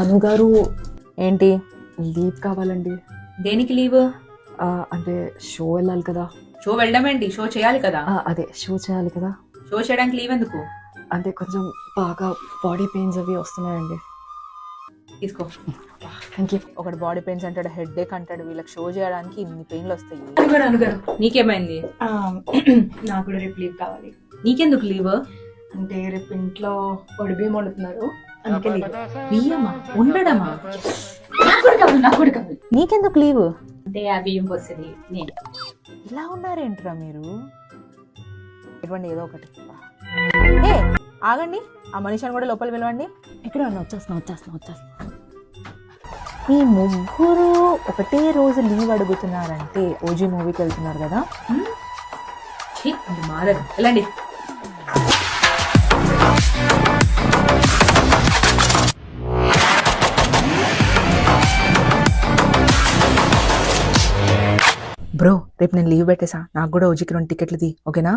అనుగారు ఏంటి? లీవ్ కావాలండి. దేనికి లీవ్? అంటే షో వెళ్ళాలి కదా. షో వెళ్ళడం ఏంటి? షో చేయాలి కదా. అదే షో చేయాలి కదా. షో చేయడానికి లీవ్ ఎందుకు? అంటే కొంచెం బాగా బాడీ పెయిన్స్ అవి వస్తున్నాయండి. తీసుకో. Thank you. ఒకటి బాడీ పెయిన్స్ అంటాడు, హెడ్ ఏక్ అంటాడు, వీళ్ళకి షో చేయడానికి ఇన్ని పెయిన్లు వస్తాయి. అనుగారు నీకేమైంది? నాకు కూడా రేపు లీవ్ కావాలి. నీకెందుకు లీవ్? అంటే రేపు ఇంట్లో బియ్యం వండుతున్నారు, అందుకే లీవ్. బియ్యమా? ఉండడమా? నాకు కూడా కావాలి. నీకెందుకు లీవ్? అంటే ఆ బియ్యం పోసేది నేను. ఇలా ఉన్నారేంట్రా మీరు? ఇవ్వండి ఏదో ఒకటి. ఏ ఆగండి, ఆ మనిషిని కూడా లోపల పిలవండి. ఇక్కడ వచ్చేస్తున్నా. ఈ ముగ్గురు ఒకటే రోజు లీవ్ అడుగుతున్నారంటే ఓజీ మూవీకి వెళ్తున్నారు కదా. మారదు, వెళ్ళండి. బ్రో రేపు నేను లీవ్ పెట్టేసా, నాకు కూడా ఓజీకి 2 టికెట్లు తీ, ఓకేనా?